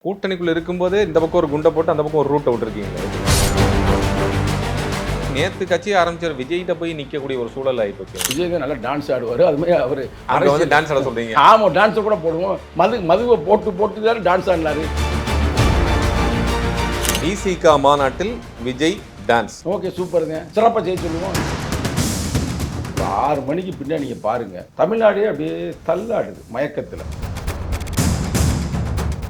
கூட்டணிக்குள்ள இருக்கும்போதே இந்த பக்கம் ஒரு குண்டை போட்டு அந்த பக்கம் ஒரு ரூட்டை விட்டுருக்கீங்க. நேத்து கட்சி ஆரம்பிச்சார் விஜய்கிட்ட போய் நிக்கக்கூடிய ஒரு சூழல் ஆயிப்போச்சு. விஜய் தான் நல்லா டான்ஸ் ஆடுவார். அது மாதிரி அவர் அங்க வந்து டான்ஸ் ஆட சொல்றீங்க? ஆமாம், டான்ஸை கூட போடுவோம். மதுவை போட்டு தான் டான்ஸ் ஆடினாரு. விசிக மாநாட்டில் விஜய் டான்ஸ். ஓகே, சூப்பருங்க, சிறப்பாக செய்ய சொல்லுவோம். 6 மணிக்கு பின்னாடி நீங்கள் பாருங்க, தமிழ்நாடே அப்படியே தள்ளாடுது மயக்கத்தில்.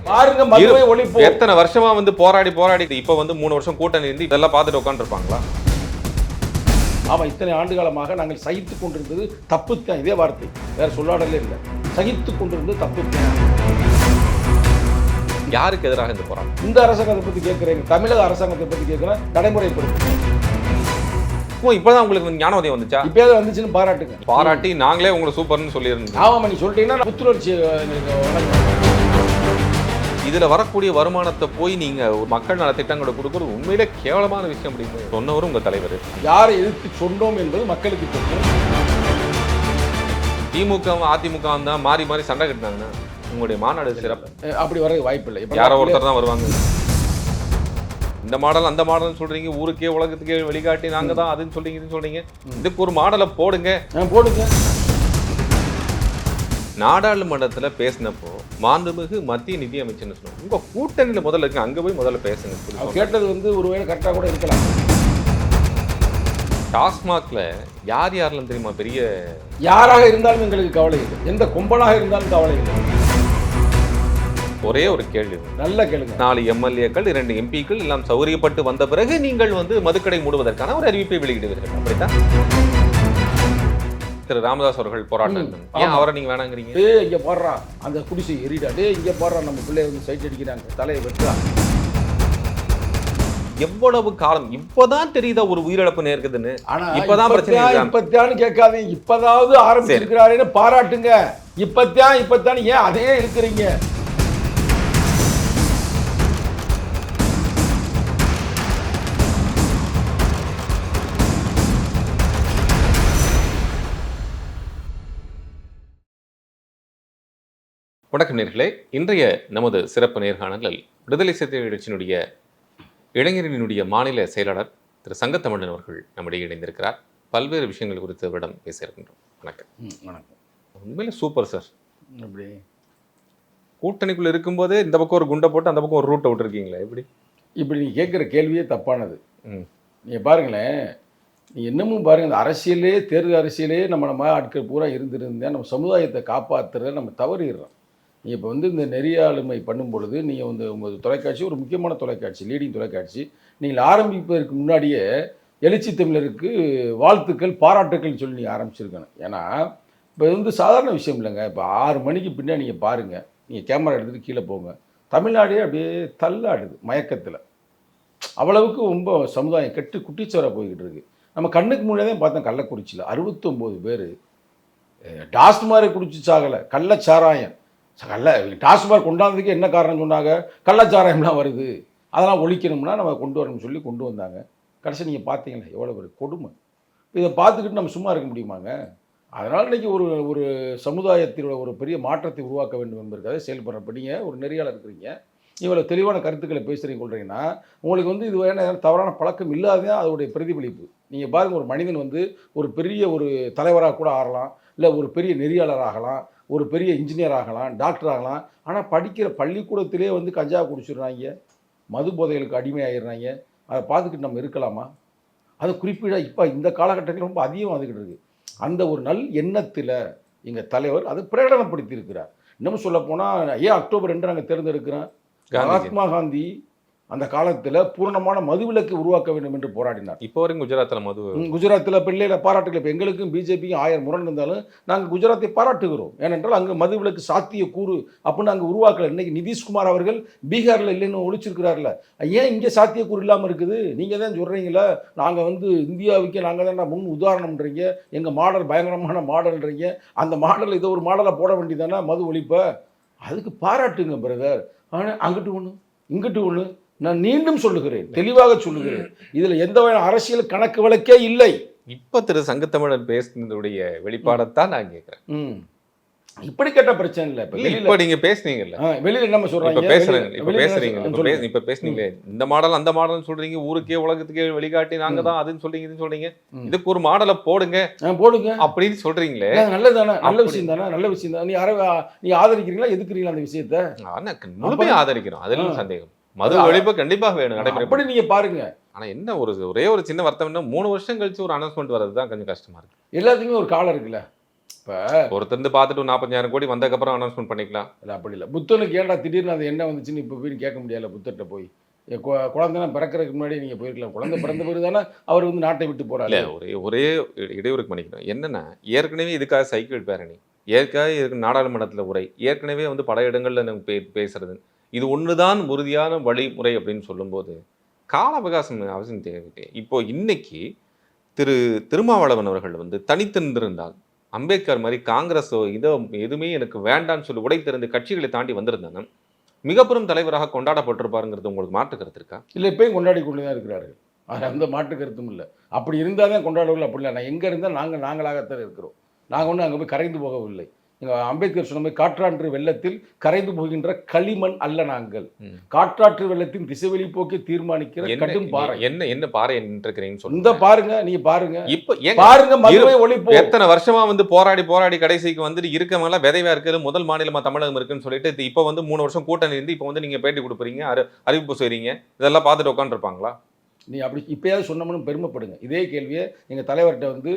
பாருங்க, மதுவை ஒழிப்போம். எத்தனை வருஷமா வந்து போராடி இப்ப வந்து 3 வருஷம் கூட்டணி இருந்து இதெல்லாம் பார்த்துட்டு உட்காந்துருப்பாங்களா? ஆமாம், இத்தனை ஆண்டு காலமாக நாங்கள் சகித்து கொண்டிருந்தது தப்புத்தான். இதே வார்த்தை, வேற சொல்லாடலே இல்லை. சகித்து கொண்டிருந்தது தப்புத்தான். யாருக்கு எதிராக இந்த போராட்டம்? இந்த அரசாங்கத்தை பற்றி கேட்குறேங்க, தமிழக அரசாங்கத்தை பற்றி கேட்குறேன். நடைமுறைப்படுத்து. இப்பதான் உங்களுக்கு ஞானோதயம் வந்துச்சா? இப்பயாவது வந்துச்சுன்னு பாராட்டி நாங்களே உங்களை சூப்பர்னு சொல்லியிருந்தோம். ஆமாம், நீ சொல்லிட்டீங்கன்னா புத்துணர்ச்சி. இதுல வரக்கூடிய வருமானத்தை போய் நீங்க மக்கள் நல திட்டங்களை கொடுக்கறது உண்மையிலே கேவலமான விஷயம் அப்படின்னு சொன்னவரும் உங்க தலைவர். யாரை எதிர்த்து சொன்னோம் என்பது மக்களுக்கு தெரியும். திமுக அதிமுக தான் மாறி சண்டை கட்டினாங்கன்னா உங்களுடைய மாநாடு சிறப்பு. அப்படி வர வாய்ப்பு இல்லை. யாரோ ஒருத்தர் தான் வருவாங்க. இந்த மாடல் அந்த மாடல் சொல்றீங்க, ஊருக்கே உலகத்துக்கே வெளிக்காட்டி நாங்க தான் அதுன்னு சொல்றீங்க இதுன்னு சொல்றீங்க. இதுக்கு ஒரு மாடலை போடுங்க. நாடாளுமன்றத்துல பேசினப்போ மாண்புமிகு மத்திய நிதி அமைச்சர்னு சொன்னாங்க. உங்க கூட்டணியில முதல்ல இருக்கு, அங்க போய் முதல்ல பேசுங்க. கேட்டது வந்து ஒருவேளை கரெக்டா கூட இருக்கலாம். டாஸ்மாக்ல யாரெல்லாம் தெரியுமா? பெரிய யாராக இருந்தாலும் எங்களுக்கு கவலை இல்லை. எந்த கும்பலாக இருந்தாலும் கவலை இல்லை. ஒரே ஒரு கேள்வி, நல்ல கேளுங்க. 4 எம்எல்ஏக்கள் 2 எம்பிக்கள் எல்லாம் சௌகரியப்பட்டு வந்த பிறகு நீங்கள் வந்து மதுக்கடை மூடுவதற்கான ஒரு அறிவிப்பை வெளியிடுவீர்கள், அப்படித்தான்? திரு ராமதாஸ் அவர்கள் போராட்டம், ஏன் அவரை நீங்க வேணாங்கிறீங்க? இங்க போடுறா அந்த குடிசை எரிடா, இங்க போடுறா நம்ம பிள்ளைய வந்து சைட் அடிக்கிறாங்க, தலையை வெட்டுறா. எவ்வளவு காலம் இப்பதான் தெரியுதா ஒரு உயிரிழப்பு நேர்க்குதுன்னு? ஆனா இப்பதான் இப்பத்தான் கேட்காதீங்க, இப்பதாவது ஆரம்பிச்சிருக்கிறாருன்னு பாராட்டுங்க. இப்பத்தான் ஏன் அதையே இருக்கிறீங்க? வணக்கம் நேர்களே, இன்றைய நமது சிறப்பு நேர்காணலில் விடுதலை சிறுத்தைகள் கட்சியினுடைய இளைஞரினுடைய மாநில செயலாளர் திரு சங்கத்தமிழன் அவர்கள் நம்முடைய இணைந்திருக்கிறார். பல்வேறு விஷயங்கள் குறித்து அவரிடம் பேச இருக்கின்றோம். வணக்கம். வணக்கம். உண்மையிலே சூப்பர் சார். எப்படி கூட்டணிக்குள்ள இருக்கும்போதே இந்த பக்கம் ஒரு குண்டை போட்டு அந்த பக்கம் ஒரு ரூட்டை விட்டுருக்கீங்களா? இப்படி நீ கேட்குற கேள்வியே தப்பானது. நீங்கள் பாருங்களேன், நீ என்னமும் பாருங்க, இந்த அரசியலே தேர்தல் அரசியலே நம்ம ஆட்கள் பூரா இருந்திருந்தேன் நம்ம சமுதாயத்தை காப்பாற்றுறத நம்ம தவறிடுறோம். நீங்கள் இப்போ வந்து இந்த நெறியாளுமை பண்ணும் பொழுது நீங்கள் வந்து உங்கள் தொலைக்காட்சி ஒரு முக்கியமான தொலைக்காட்சி, லீடிங் தொலைக்காட்சி. நீங்கள் ஆரம்பிப்பதற்கு முன்னாடியே எழுச்சி தமிழருக்கு வாழ்த்துக்கள் பாராட்டுக்கள் சொல்லி நீங்கள் ஆரம்பிச்சிருக்கணும். ஏன்னா இப்போ வந்து சாதாரண விஷயம் இல்லைங்க. இப்போ 6 மணிக்கு பின்னாடி நீங்கள் பாருங்கள், நீங்கள் கேமரா எடுத்துகிட்டு கீழே போங்க, தமிழ்நாடே அப்படியே தள்ளாடுது மயக்கத்தில். அவ்வளவுக்கு ரொம்ப சமுதாயம் கெட்டு குட்டிச்சோராக போய்கிட்டு இருக்குது. நம்ம கண்ணுக்கு முன்னாடியே பார்த்தோம், கள்ளக்குறிச்சியில் 69 பேர் டாஸ்மார்க் குடிச்சு சாகலை, கள்ளச்சாராயம். டாஸ்மார்க் கொண்டாந்ததுக்கு என்ன காரணம் சொன்னாங்க? கள்ளச்சாராயம்லாம் வருது, அதெல்லாம் ஒழிக்கணும்னா நம்ம கொண்டு வரணும்னு சொல்லி கொண்டு வந்தாங்க. கடைசி நீங்கள் பார்த்தீங்களா எவ்வளோ ஒரு கொடுமை. இதை பார்த்துக்கிட்டு நம்ம சும்மா இருக்க முடியுமாங்க? அதனால் இன்றைக்கி ஒரு சமுதாயத்தில் ஒரு பெரிய மாற்றத்தை உருவாக்க வேண்டும் என்பதற்காக செயல்படுறப்படிங்க ஒரு நெறியாளர் இருக்கிறீங்க. இவ்வளோ தெளிவான கருத்துக்களை பேசுகிறீங்க கொள்றீங்கன்னா உங்களுக்கு வந்து இது வேணா தவறான பழக்கம் இல்லாததான் அதோடைய பிரதிபலிப்பு. நீங்கள் பாருங்கள், ஒரு மனிதன் வந்து ஒரு பெரிய ஒரு தலைவராக கூட ஆகலாம், இல்லை ஒரு பெரிய நெறியாளர் ஆகலாம், ஒரு பெரிய இன்ஜினியர் ஆகலாம், டாக்டர் ஆகலாம். ஆனால் படிக்கிற பள்ளிக்கூடத்திலே வந்து கஞ்சா குடிச்சிடுறாங்க, மது போதைகளுக்கு அடிமையாகிடுறாங்க. அதை பார்த்துக்கிட்டு நம்ம இருக்கலாமா? அது குறிப்பிட இப்போ இந்த காலகட்டத்தில் ரொம்ப அதிகம் வந்துக்கிட்டு இருக்குது. அந்த ஒரு நல் எண்ணத்தில் எங்கள் தலைவர் அதை பிரகடனப்படுத்தி இருக்கிறார். இன்னமும் சொல்லப்போனால், ஏன் அக்டோபர் 2 நாங்கள் தேர்ந்தெடுக்கிறோம்? மகாத்மா காந்தி அந்த காலத்தில் பூர்ணமான மதுவிலக்கு உருவாக்க வேண்டும் என்று போராடினார். இப்போ வரைக்கும் குஜராத்தில் பிள்ளைகளை பாராட்டுகள். இப்போ எங்களுக்கும் பிஜேபிக்கும் 1000 முரண் இருந்தாலும் நாங்கள் குஜராத்தை பாராட்டுகிறோம். ஏனென்றால் அங்கே மதுவிலக்கு சாத்திய கூறு அப்படின்னு அங்கே உருவாக்கல. இன்னைக்கு நிதிஷ்குமார் அவர்கள் பீகாரில் இல்லைன்னு ஒழிச்சிருக்கிறார்ல, ஏன் இங்கே சாத்தியக்கூறு இல்லாமல் இருக்குது? நீங்கள் தான் சொல்கிறீங்களா, நாங்கள் வந்து இந்தியாவுக்கு நாங்கள் தான் முன் உதாரணம்ன்றீங்க, எங்கள் மாடல் பயங்கரமான மாடல்ன்றீங்க. அந்த மாடல் இதை ஒரு மாடலை போட வேண்டியதானே மது ஒழிப்பை. அதுக்கு பாராட்டுங்க பிரதர். ஆனால் அங்கிட்டு ஒன்று இங்கிட்டு ஒன்று. நான் மீண்டும் சொல்லுகிறேன், தெளிவாக சொல்லுகிறேன், இதில் எந்த வகையான அரசியல் கணக்கு வழக்கே இல்லை. இப்போ திரு சங்கத்தமிழன் பேசுனதுடைய வெளிப்பாடத்தான் நான் கேட்குறேன். இப்படிப்பட்ட பிரச்சனை இல்லை. இப்போ இல்ல, வெளியில இப்ப நீங்க பேசுனீங்கல்ல, வெளியில என்ன இப்ப சொல்றாங்க, பேசுறேங்க, இப்ப வெளியில பேசுறீங்க, என்ன இப்ப சொல்லுங்க. இப்ப பேசுனீங்களே, இந்த மாடல் அந்த மாடல் சொல்றீங்க, ஊருக்கே உலகத்துக்கே வெளிக்காட்டி நாங்க ம். தான் அதுன்னு சொல்றீங்க, இதுன்னு சொல்றீங்க, ம். இதுக்கு ஒரு மாடலை போடுங்க போடுங்க. அப்படின்னு சொல்றீங்களே. நல்லது தானே, நல்ல அப்படி விஷயம் தானே, நல்ல விஷயம் தான். நீ ஆதரிக்கிறீங்களா, எதுக்குறீங்களா அந்த விஷயத்த? ஆனா முழுமையா ஆதரிக்கிறோம், அதுல ஆ. சந்தேகம். மது ஒழிப்பு கண்டிப்பாக வேணும், அப்படி நடைமுறை. நீங்க பாருங்க. ஆனா என்ன ஒரே ஒரு சின்ன வருத்தம்னா 3 வருஷம் கழிச்சு ஒரு அனௌன்ஸ்மெண்ட் வர்றதுதான் கொஞ்சம் கஷ்டமா இருக்கு. எல்லாத்துக்குமே ஒரு காலம் இருக்குல்ல. இப்ப ஒருத்தருந்து பார்த்துட்டு 45,000 கோடி வந்ததுக்கப்புறம் அனௌன்ஸ்மெண்ட் பண்ணிக்கலாம். இல்ல அப்படி இல்ல. புத்தனுக்கு ஏன்டா திடீர்னு அது என்ன வந்துச்சுன்னு இப்ப போய் கேட்க முடியாதுல்ல புத்தர்ட்ட போய். குழந்தைனா பிறக்கறதுக்கு முன்னாடி நீங்க போயிருக்கலாம். குழந்தை பிறந்த பிறகு தானே அவர் வந்து நாட்டை விட்டு இல்ல, போறாரு. ஒரே இடையூறுக்கு பண்ணிக்கணும். என்னன்னா, ஏற்கனவே இதுக்காக சைக்கிள் பேரணி, ஏற்கனவே இதுக்கு நாடாளுமன்றத்துல உரை, ஏற்கனவே வந்து பல இடங்கள்ல நம்ம பேசுறது, இது ஒண்ணுதான் உறுதியான வழிமுறை அப்படின்னு சொல்லும்போது கால அவகாசம் அவசியம் தேவை. இப்போ இன்னைக்கு திருமாவளவன் அவர்கள் வந்து தனித்து நின்றிருந்தால், அம்பேத்கர் மாதிரி காங்கிரஸோ இதோ எதுவுமே எனக்கு வேண்டான்னு சொல்லி உடை திறந்து கட்சிகளை தாண்டி வந்திருந்தாங்க, மிகப்பெரும் தலைவராக கொண்டாடப்பட்டிருப்பாருங்கிறது உங்களுக்கு மாற்று கருத்து இருக்கா? இல்ல இப்பயும் கொண்டாடி கொண்டு தான் இருக்கிறார்கள். அது அந்த மாற்று கருத்தும் இல்ல. அப்படி இருந்தா தான் கொண்டாடுவர்கள். அப்படி இல்லை. நான் எங்க இருந்தால் நாங்களாகத்தான் இருக்கிறோம். நாங்க ஒன்றும் அங்கே போய் கரைந்து போகவில்லை. எங்க அம்பேத்கர் சொன்ன மாதிரி காற்றாற்று வெள்ளத்தில் கரைந்து போகின்ற களிமண் அல்ல நாங்கள். காற்றாற்று வெள்ளத்தின் திசைவெளி போக்கை தீர்மானிக்கிற கடும் பாறை. என்ன பாறை இருக்கிறீங்கன்னு சொல்லுங்க. இந்த பாருங்க, நீங்க பாருங்க, இப்ப பாருங்க, மதுவை ஒழிப்போம். எத்தனை வருஷமா வந்து போராடி கடைசிக்கு வந்துட்டு இருக்கவங்க விதைவா இருக்கிறது முதல் மாநிலமா தமிழகம் இருக்குன்னு சொல்லிட்டு இப்ப வந்து 3 வருஷம் கூட்டணி இருந்து இப்ப வந்து நீங்க பேட்டி கொடுப்பீங்க, அறிவிப்பு செய்றீங்க, இதெல்லாம் பார்த்துட்டு உட்காந்துருப்பாங்களா? நீ அப்படி இப்பயாவது சொன்னோம்னு பெருமைப்படுங்க. இதே கேள்வியை எங்கள் தலைவர்கிட்ட வந்து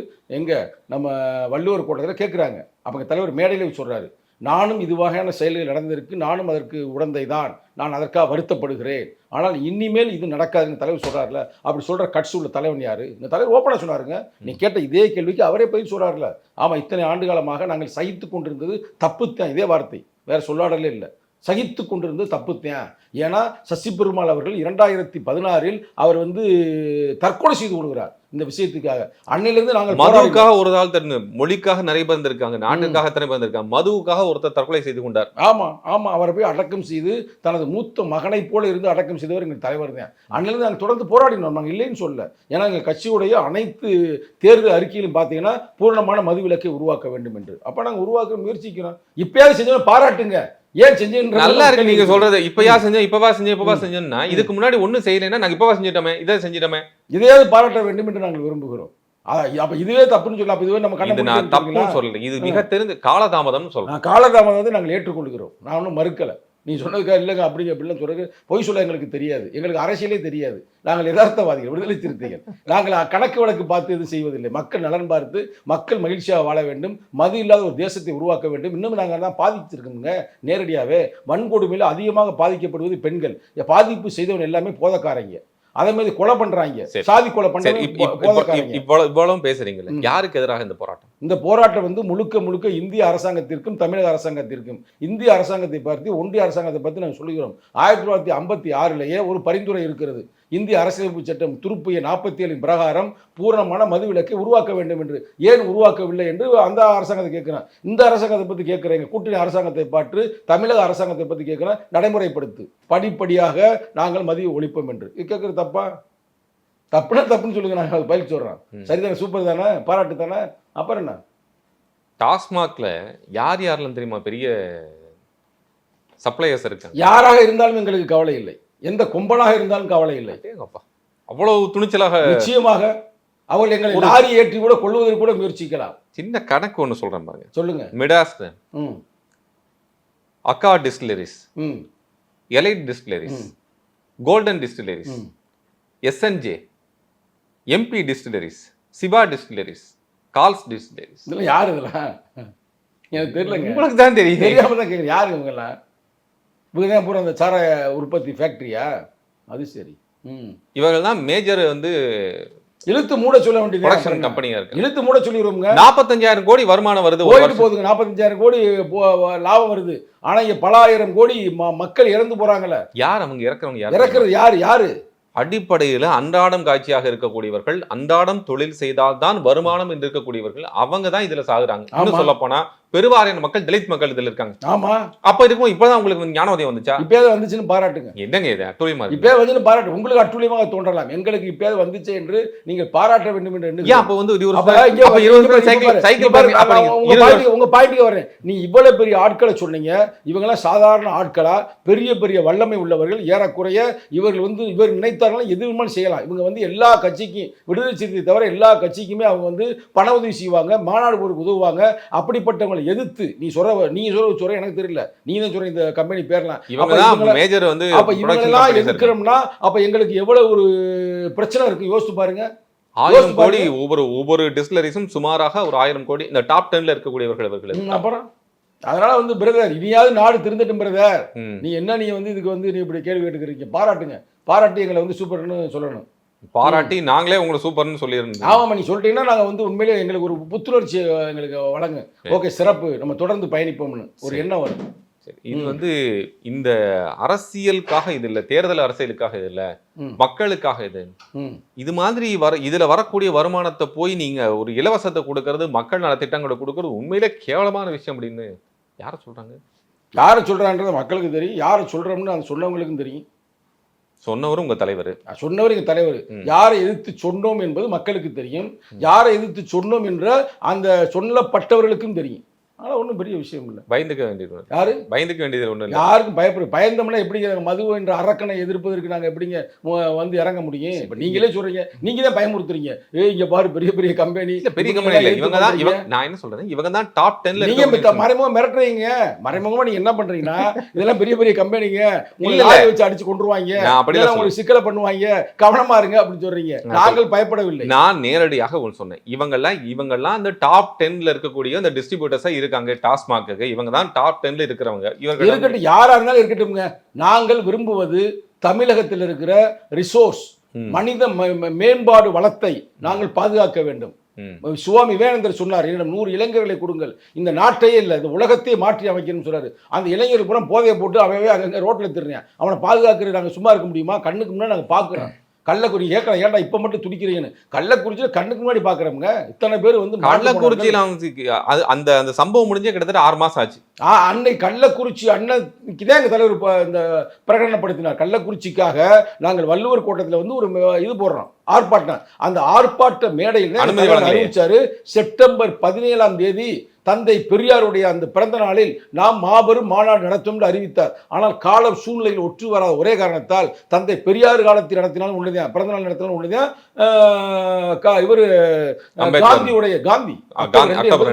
நம்ம வள்ளுவர் கூட்டத்தில் கேட்குறாங்க. அப்போ தலைவர் மேடையில் சொல்கிறாரு, நானும் இது வகையான செயல்கள் நடந்திருக்கு, நானும் அதற்கு உடந்தை தான், நான் அதற்காக வருத்தப்படுகிறேன், ஆனால் இனிமேல் இது நடக்காதுன்னு தலைவர் சொல்கிறார்ல. அப்படி சொல்கிற கட்சி உள்ள தலைவன் யார்? இந்த தலைவர் ஓப்பனாக சொன்னாருங்க. நீ கேட்ட இதே கேள்விக்கு அவரே பதில் சொல்கிறார்ல. ஆமாம், இத்தனை ஆண்டு காலமாக நாங்கள் சகித்து கொண்டிருந்தது தப்புத்தான். இதே வார்த்தை, வேறு சொல்லாடலே இல்லை. சகித்து கொண்டிருந்து தப்புத்தேன். ஏன்னா சசி பெருமாள் அவர்கள் 2016 அவர் வந்து தற்கொலை செய்து கொள்கிறார் இந்த விஷயத்துக்காக. அன்னையிலிருந்து நாங்கள் மதுவுக்காக ஒரு நாள் மொழிக்காக நிறைய பேர் இருக்காங்க, நாட்டுக்காக எத்தனை பேர் இருக்காங்க, மதுவுக்காக ஒருத்தர் தற்கொலை செய்து கொண்டார். ஆமா ஆமா, அவரை போய் அடக்கம் செய்து தனது மூத்த மகனை போல இருந்து அடக்கம் செய்தவர் எங்கள் தலைவர் தான். அன்னிலிருந்து நாங்கள் தொடர்ந்து போராடினோம், நாங்கள் இல்லைன்னு சொல்ல. ஏன்னா எங்கள் கட்சியுடைய அனைத்து தேர்தல் அறிக்கையிலும் பார்த்தீங்கன்னா பூரணமான மது விலக்கை உருவாக்க வேண்டும் என்று. அப்ப நாங்கள் உருவாக்க முயற்சிக்கிறோம். இப்பயாவது செஞ்சோம் பாராட்டுங்க. ஏன் செஞ்சேன் நல்லா இருக்கு நீங்க சொல்றது. இப்பவா செஞ்சோம்னா இதுக்கு முன்னாடி ஒண்ணும் செய்யலைன்னா நாங்க இப்பவா செஞ்சிட்டோமே, இதை செஞ்சிட்டோமே, இதையாவது பாராட்ட வேண்டும் என்று நாங்கள் விரும்புகிறோம். அப்ப இதுவே தப்புன்னு சொல்லலாம். அப்ப இதுவே நம்ம தப்புன்னு சொல்லல, இது மிக தெரிந்து காலதாமதம் சொல்றோம். காலதாமதம் வந்து நாங்கள் ஏற்றுக்கொள்கிறோம். நான் ஒன்றும் மறுக்கல. நீ சொன்னதுக்காக இல்லைங்க அப்படிலாம் சொல்றது பொய் சொல்ல எங்களுக்கு தெரியாது, எங்களுக்கு அரசியலே தெரியாது. நாங்கள் யதார்த்தவாதிகள், விடுதலை சிறுத்தைகள். நாங்கள் கணக்கு வழக்கு பார்த்து எதுவும் செய்வதில்லை. மக்கள் நலன் பார்த்து மக்கள் மகிழ்ச்சியாக வாழ வேண்டும், மது இல்லாத ஒரு தேசத்தை உருவாக்க வேண்டும். இன்னும் நாங்கள் தான் பாதிச்சிருக்கோங்க. நேரடியாகவே வன்கொடுமையில் அதிகமாக பாதிக்கப்படுவது பெண்கள். பாதிப்பு செய்தவன் எல்லாமே போதக்காரங்க. அதே மாதிரி கொலை பண்றாங்க, சாதி கொலை பண்றாங்க. இவ்வளவு பேசுறீங்க, யாருக்கு எதிராக இந்த போராட்டம்? இந்த போராட்டம் வந்து முழுக்க இந்திய அரசாங்கத்திற்கும் தமிழக அரசாங்கத்திற்கும், இந்திய அரசாங்கத்தை பார்த்து ஒன்றிய அரசாங்கத்தை பற்றி நாங்கள் சொல்லுகிறோம். 1956 ஒரு பரிந்துரை இருக்கிறது. இந்திய அரசியலமைப்பு சட்டம் துருப்பு எண் 47 பிரகாரம் பூரணமான மது விலக்கை உருவாக்க வேண்டும் என்று. ஏன் உருவாக்கவில்லை என்று அந்த அரசாங்கத்தை கேட்கிறேன். இந்த அரசாங்கத்தை பற்றி கேட்குறேங்க, கூட்டணி அரசாங்கத்தை பார்த்து தமிழக அரசாங்கத்தை பற்றி கேட்குறேன், நடைமுறைப்படுத்து, படிப்படியாக நாங்கள் மதியை ஒழிப்போம் என்று. இது கேட்குறது தப்பா? தப்புன்னு சொல்லுங்க, நாங்கள் அது பதில் சொல்கிறோம். சரிதானே, சூப்பர் தானே, பாராட்டு தானே. அப்புறம் என்ன? டாஸ்மாக்ல யாரெல்லாம் தெரியுமா பெரிய சப்ளையர்ஸ் இருக்காங்க? யாராக இருந்தாலும் எங்களுக்கு கவலை இல்லை, எந்த கொம்பனாக இருந்தாலும் கவலை இல்லை. அவ்வளவு துணிச்சலாக நிச்சயமாக அவர்கள் எங்களை லாரி ஏற்றி கூட கொள்வதற்கு கூட முயற்சிக்கலாம். சின்ன கணக்கு ஒன்று சொல்றேன் பாருங்க. சொல்லுங்க. மிடாஸ், அக்கா distilleries, elite distilleries, golden distilleries, SNJ, MP distilleries, Siva distilleries, Kals distilleries. இதெல்லாம் யார்? இதெல்லாம் எனக்கு தெரியலங்க. உங்களுக்கு தான் தெரியும். தெரியாம தான் கேட்குறேன். யார் இவங்கெல்லாம்? இவங்க தான் பூரா அந்த சார உற்பத்தி ஃபேக்டரியா? அது சரி. இவர்கள் தான் மேஜர் வந்து இழுத்து மூட சொல்ல வேண்டியது. ப்ரொடக்ஷன் கம்பெனியா இருக்கு. இழுத்து மூட சொல்லிடுவோங்க. 45,000 கோடி வருமானம் வருது, போதுங்க. 45,000 கோடி லாபம் வருது. ஆனா இங்க பல ஆயிரம் கோடி மக்கள் இறந்து போறாங்கல்ல. யார் அவங்க இறக்குறவங்க? இறக்குறது யாரு? அடிப்படையில் அன்றாடம் காட்சியாக இருக்கக்கூடியவர்கள், அன்றாடம் தொழில் செய்தால்தான் வருமானம் என்று இருக்கக்கூடியவர்கள், அவங்க தான் இதுல சாகுறாங்க. இன்னும் சொல்ல போனா பெருவாரியான மக்கள் தலித் மக்கள் இதுல இருக்காங்க. ஆமா, அப்ப இருக்கும் இப்பதான் உங்களுக்கு ஞான உதயம் வந்துச்சா? இப்பயாவது வந்துச்சுன்னு பாராட்டுங்க. என்னங்க இது அட்டூழியமா இருக்கு. இப்பயாவது வந்து பாராட்டு. உங்களுக்கு அட்டூழியமாக தோன்றலாம், எங்களுக்கு இப்பயாவது வந்துச்சு என்று நீங்கள் பாராட்ட வேண்டும் என்று ஏன் அப்ப வந்து உங்க பாயிண்ட்க்கு வரேன். நீ இவ்வளவு பெரிய ஆட்களை சொன்னீங்க, இவங்கெல்லாம் சாதாரண ஆட்களா, பெரிய பெரிய வல்லமை உள்ளவர்கள், ஏறக்குறைய இவர்கள் வந்து இவர் நினைத்தார்கள் எது வேணுமாலும் செய்யலாம். இவங்க வந்து எல்லா கட்சிக்கும், விடுதலை சிறுத்தை தவிர எல்லா கட்சிக்குமே அவங்க வந்து பண உதவி செய்வாங்க, மாநாடு போருக்கு உதவுவாங்க. அப்படிப்பட்டவங்களை எதிர்த்து நீ சொல்ற எனக்கு தெரியல, நீ தான் சொல்ற இந்த கம்பெனி பேர்லாம் மேஜர் வந்து. அப்ப இவங்களெல்லாம் எதிர்க்கிறோம்னா அப்ப எங்களுக்கு எவ்வளவு ஒரு பிரச்சனை இருக்கு யோசிச்சு பாருங்க. 1000 கோடி ஒவ்வொரு டிஸ்டிலரிஸும் சுமாராக ஒரு 1000 கோடி இந்த டாப் 10ல இருக்கக்கூடியவர்கள். அப்புறம் அதனால வந்து பிரதர், இனியாவது நாடு திருந்தட்டும் பிரதர். நீ என்ன நீ வந்து இதுக்கு வந்து நீ இப்படி கேள்வி கேட்டுக்கிறீங்க, பாராட்டுங்க. பாராட்டி எங்களை வந்து சூப்பர்னு சொல்லணும். பாராட்டி நாங்களே உங்களை சூப்பர்னு சொல்லியிருந்தோம். ஆமாம், நீ சொல்லிட்டீங்கன்னா நாங்கள் வந்து உண்மையிலே எங்களுக்கு ஒரு புத்துணர்ச்சி எங்களுக்கு வழங்க. ஓகே, சிறப்பு, நம்ம தொடர்ந்து பயணிப்போம்னு ஒரு எண்ணம் வரும். சரி, இது வந்து இந்த அரசியலுக்காக இது இல்லை, தேர்தல் அரசியலுக்காக இது இல்லை, மக்களுக்காக இது மாதிரி இதுல வரக்கூடிய வருமானத்தை போய் நீங்க ஒரு இலவசத்தை கொடுக்கறது, மக்கள் நல திட்டங்களை கொடுக்கறது உண்மையிலே கேவலமான விஷயம் அப்படின்னு யார சொல்றாங்க? யாரை சொல்றான்றது மக்களுக்கு தெரியும், யாரை சொல்றோம்னு அந்த சொன்னவங்களுக்கும் தெரியும். சொன்னவரும் உங்க தலைவர், சொன்னவர் எங்க தலைவர். யாரை எதிர்த்து சொன்னோம் என்பது மக்களுக்கு தெரியும், யாரை எதிர்த்து சொன்னோம் என்ற அந்த சொல்லப்பட்டவர்களுக்கும் தெரியும். ஆனால் ஒன்றும் பெரிய விஷயம் இல்லை, பயந்துக்க வேண்டியது. யாரு பயந்துக்க வேண்டியது ஒன்றும் இல்லை. யாருக்கும் பயந்தோம்னா எப்படிங்க மது என்ற அரக்கனை எதிர்ப்பதற்கு நாங்கள் எப்படிங்க வந்து இறங்க முடியும்? இப்போ நீங்களே சொல்றீங்க, நீங்க தான் பயமுறுத்துறீங்க. இங்க பாரு பெரிய பெரிய கம்பெனி, பெரிய கம்பெனி இல்லை இவங்க தான். நான் என்ன சொல்றேன், இவங்க தான் டாப் 10ல. நீங்க மறைமுகமா மிரட்டுறீங்க, மறைமுகமா நீங்க என்ன பண்றீங்கன்னா இதெல்லாம் பெரிய பெரிய கம்பெனிங்க, உங்களை வச்சு அடிச்சு கொண்டுருவாங்க, உங்களுக்கு சிக்கலை பண்ணுவாங்க, கவனமா இருங்க அப்படின்னு சொல்றீங்க. நாங்கள் பயப்படவில்லை. நான் நேரடியாக சொன்னேன், இவங்கெல்லாம் இந்த டாப் 10ல இருக்கக்கூடிய அந்த டிஸ்ட்ரிபியூட்டர்ஸா இருக்காங்க. டாஸ்மாக்கு இவங்க தான் டாப் 10ல இருக்கிறவங்க. இவங்க இருக்கட்டும், யாரா இருந்தாலும் இருக்கட்டும்ங்க. நாங்கள் விரும்புவது தமிழகத்தில் இருக்கிற ரிசோர்ஸ், மனித மேம்பாடு வளத்தை நாங்கள் பாதுகாக்க வேண்டும். சுவாமி விவேகானந்தர் சொன்னார், என்னிடம் 100 இளைஞர்களை கொடுங்கள், இந்த நாட்டையே இல்லை இந்த உலகத்தையே மாற்றி அமைக்கணும்னு சொல்றாரு. அந்த இளைஞர்கள் பூரா போதையை போட்டு அவவே அங்கே ரோட்ல திருறேன், அவனை பாதுகாக்கிறது நாங்கள் சும்மா இருக்க முடியுமா? கண்ணுக்கு முன்னாடி நாங்கள் பார்க்குறோம். கள்ளக்குறி கேட்கலாம், ஏன்டா இப்ப மட்டும் துடிக்கிறீங்கன்னு. கள்ளக்குறிச்சியில கண்ணுக்கு முன்னாடி பாக்குறவங்க இத்தனை பேர் வந்து கள்ளக்குறிச்சியில அந்த அந்த சம்பவம் முடிஞ்சே கிட்டத்தட்ட 6 மாசம் ஆச்சு. அன்னை கள்ளக்குறிச்சி அண்ணனுக்குதான் எங்க தலைவர் இந்த பிரகடனப்படுத்தினார். கள்ளக்குறிச்சிக்காக நாங்கள் வள்ளுவர் கோட்டத்தில் வந்து ஒரு இது போடுறோம், ஆர்ப்பாட்டம். அந்த ஆர்ப்பாட்ட மேடையில் அறிவிச்சாரு, செப்டம்பர் 17ஆம் தேதி தந்தை பெரியாருடைய அந்த பிறந்த நாளில் நாம் மாபெரும் மாநாடு நடத்தும் என்று அறிவித்தார். ஆனால் காலம் சூழ்நிலையில் ஒற்று வராத ஒரே காரணத்தால் தந்தை பெரியார் காலத்தில் நடத்தினாலும் ஒண்ணுதான், பிறந்த நாள் நடத்தினாலும் ஒண்ணுதான். இவர்